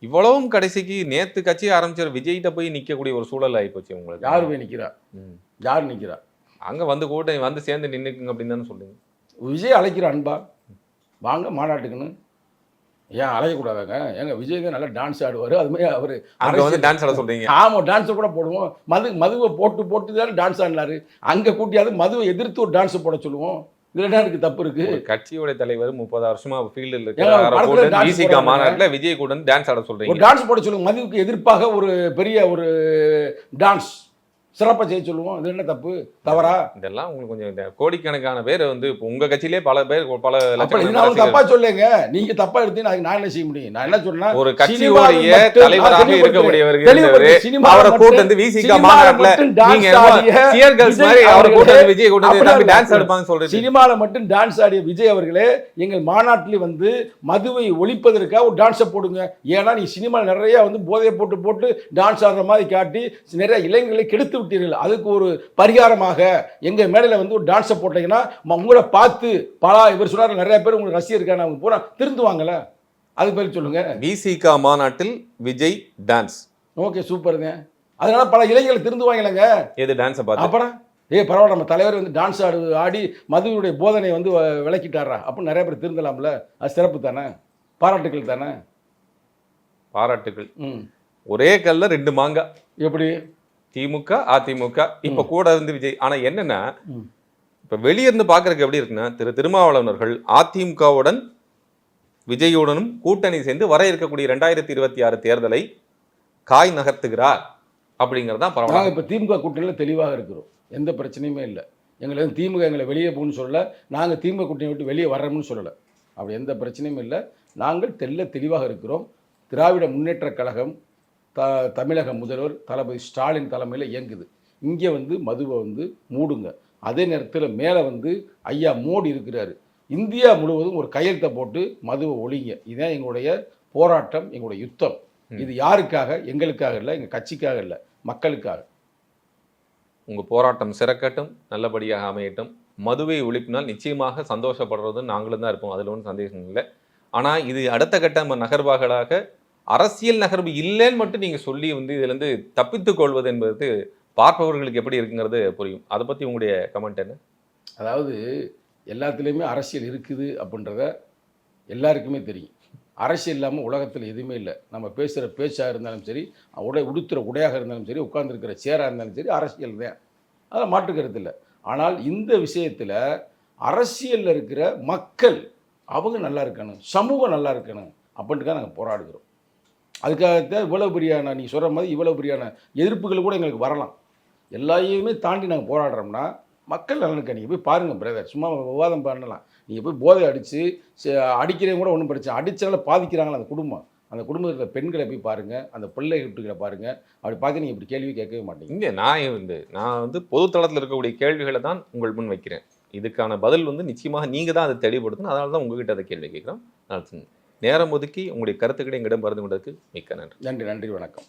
இவ்வளவும் கடைசிக்கு நேத்து கட்சி ஆரம்பிச்ச விஜய்கிட்ட போய் நிற்கக்கூடிய ஒரு சூழல் ஆகிப்போச்சு உங்களுக்கு. யார் போய் நிற்கிறா? யார் நிற்கிறா? அங்கே வந்து கூட்டணி வந்து சேர்ந்து நின்றுக்குங்க அப்படின்னு தானே சொல்லுங்க. விஜய் அழைக்கிற அன்பா, வாங்க மாநாட்டுக்குன்னு. ஏன் அழைக்கக்கூடாதாங்க? எங்க விஜய் தான் நல்லா டான்ஸ் ஆடுவார். அதுமாதிரி அவர் அங்கே வந்து டான்ஸ் ஆட சொல்கிறீங்க? ஆமாம், டான்ஸை கூட போடுவோம். மதுவை போட்டு தானே டான்ஸ் ஆடினாரு. அங்கே கூட்டியாவது மதுவை எதிர்த்து ஒரு டான்ஸை போட சொல்லுவோம். இதுல என்ன இருக்கு, தப்பு இருக்கு? கட்சியோட தலைவர் 30 வருஷமா ஃபீல்டில் இருக்க மாநாட்டில் விஜய் கூட டான்ஸ் ஆட சொல்றீங்க. ஒரு டான்ஸ் போட சொல்லுங்க. மதுவுக்கு எதிர்ப்பாக ஒரு பெரிய ஒரு டான்ஸ் சிறப்பாக செய்ய சொல்லுவோம். இது என்ன தப்பு, தவறா? இதெல்லாம் உங்களுக்கு கொஞ்சம் கோடிக்கணக்கான பேர் வந்து இப்போ உங்க கட்சியிலே பல பேர் பல தப்பா சொல்லுங்க. நீங்க தப்பா எடுத்தீங்கன்னா அதுக்கு நான் என்ன செய்ய முடியும்? நான் என்ன சொன்னா, ஒரு கட்சியோடைய தலைவராக இருக்கக்கூடியவர் அவரை கூட்டு வந்து விசிக மாநாட்டுல நீங்க சியர் கேர்ள்ஸ் மாதிரி அவரை கூட்டு வந்து விஜய் கூட்டு வந்து டான்ஸ் ஆடுவாங்க சொல்றீங்க. சினிமால மட்டும் டான்ஸ் ஆடிய விஜய் அவர்களே எங்கள் மாநாட்டில் வந்து மதுவை ஒழிப்பதற்காக ஒரு டான்ஸை போடுங்க. ஏன்னா நீ சினிமா நிறைய வந்து போதையை போட்டு டான்ஸ் ஆடுற மாதிரி காட்டி நிறைய இளைஞர்களை கெடுத்து விட்டீர்கள். அதுக்கு ஒரு பரிகாரமாக எங்க மேடையில வந்து ஒரு டான்ஸை போட்டீங்கன்னா உங்களை பார்த்து இவர் சொன்னார் நிறைய பேர் உங்களுக்கு ரசிகர் அவங்க பூரா திருந்துவாங்கல்ல. அதுக்கு பேர் சொல்லுங்க. விசிக மாநாட்டில் விஜய் டான்ஸ். ஓகே, சூப்பருங்க. அதனால பல இளைஞர்கள் திருந்துவாங்கலங்க. எது டான்ஸை பார்த்து? அப்புறம் பரவாயில்ல, நம்ம தலைவர் வந்து டான்ஸ் ஆடி மதுவுடைய போதனை வந்து விளக்கிட்டாரா அப்படின்னு நிறைய பேர் திருந்தலாம்ல. அது சிறப்பு தானே, பாராட்டுக்கள் தானே. பாராட்டுக்கள். ஒரே கல்ல 2 மாங்காய். எப்படி? திமுக அதிமுக இப்ப கூட இருந்து விஜய். ஆனா என்னன்னா, இப்ப வெளியிருந்து பாக்குறதுக்கு எப்படி இருக்குன்னா, திருமாவளவன் அவர்கள் அதிமுகவுடன் விஜயுடனும் கூட்டணி சேர்ந்து வர இருக்கக்கூடிய 2026 தேர்தலை காய் நகர்த்துகிறார் அப்படிங்கறதான் பரவாயில்ல. இப்ப திமுக கூட்டணியில தெளிவாக இருக்கிறோம், எந்த பிரச்சனையுமே இல்லை. எங்களுக்கு திமுக எங்களை வெளியே போகணும்னு சொல்லல, நாங்க திமுக கூட்டணி விட்டு வெளியே வர்றோம்னு சொல்லல. அப்படி எந்த பிரச்சனையும் இல்லை. நாங்கள் தெளிவாக இருக்கிறோம். திராவிட முன்னேற்ற கழகம் தமிழக முதல்வர் தளபதி ஸ்டாலின் தலைமையில் இயங்குது. இங்கே வந்து மதுவை வந்து மூடுங்க. அதே நேரத்தில் மேலே வந்து ஐயா மோடி இருக்கிறாரு. இந்தியா முழுவதும் ஒரு கையெழுத்தை போட்டு மதுவை ஒழிங்க. இதுதான் எங்களுடைய போராட்டம், எங்களுடைய யுத்தம். இது யாருக்காக? எங்களுக்காக இல்லை, எங்கள் கட்சிக்காக இல்லை, மக்களுக்காக. உங்கள் போராட்டம் சிறக்கட்டும், நல்லபடியாக அமையட்டும். மதுவை ஒழிப்பினால் நிச்சயமாக சந்தோஷப்படுறது நாங்களும் தான் இருப்போம், அதில் ஒன்றும் சந்தேகம் இல்லை. ஆனால் இது அடுத்த கட்ட நகர்வாகளாக அரசியல் நகர்வு இல்லைன்னு மட்டும் நீங்கள் சொல்லி வந்து இதுலேருந்து தப்பித்து கொள்வது என்பது பார்ப்பவர்களுக்கு எப்படி இருக்குங்கிறது புரியும். அதை பற்றி உங்களுடைய கமெண்ட் என்ன? அதாவது எல்லாத்துலேயுமே அரசியல் இருக்குது அப்படின்றத எல்லாருக்குமே தெரியும். அரசியல் இல்லாமல் உலகத்தில் எதுவுமே இல்லை. நம்ம பேசுகிற பேச்சாக இருந்தாலும் சரி, உடுத்துகிற உடையாக இருந்தாலும் சரி, உட்கார்ந்துருக்கிற சேராக இருந்தாலும் சரி, அரசியல் தான். அதில் மாற்றுக்கிறது இல்லை. ஆனால் இந்த விஷயத்தில் அரசியலில் இருக்கிற மக்கள் அவங்க நல்லா இருக்கணும், சமூகம் நல்லா இருக்கணும் அப்படின்ட்டுக்காக நாங்கள் போராடுகிறோம். அதுக்காகத்தான் இவ்வளோ பெரியான, நீ சொல்கிற மாதிரி இவ்வளோ பெரியான எதிர்ப்புகள் கூட எங்களுக்கு வரலாம். எல்லாத்தையுமே தாண்டி நாங்கள் போராடுறோம்னா மக்கள் நலனுக்கு. நீங்கள் போய் பாருங்கள் பிரதர், சும்மா விவாதம் பண்ணலாம். நீங்கள் போய் போதை அடித்து அடிக்கிறவங்க கூட ஒன்றும் பிரச்சனை, அடித்தால பாதிக்கிறாங்களா அந்த குடும்பம், அந்த குடும்பத்தில் பெண்களை போய் பாருங்கள், அந்த பிள்ளைகளை பாருங்கள். அப்படி பார்த்து நீங்கள் இப்படி கேள்வி கேட்கவே மாட்டீங்க. இங்கே நான் வந்து பொதுத்தளத்தில் இருக்கக்கூடிய கேள்விகளை தான் உங்கள் முன் வைக்கிறேன். இதுக்கான பதில் வந்து நிச்சயமாக நீங்கள் தான் அதை தெளிவுபடுத்தணும். அதனால தான் உங்ககிட்ட அதை கேள்வி கேட்குறோம். நேரம் ஒதுக்கி உங்களுடைய கருத்துக்களை எங்களிடம் பகிர்ந்து கொண்டதுக்கு மிக்க நன்றி. நன்றி, வணக்கம்.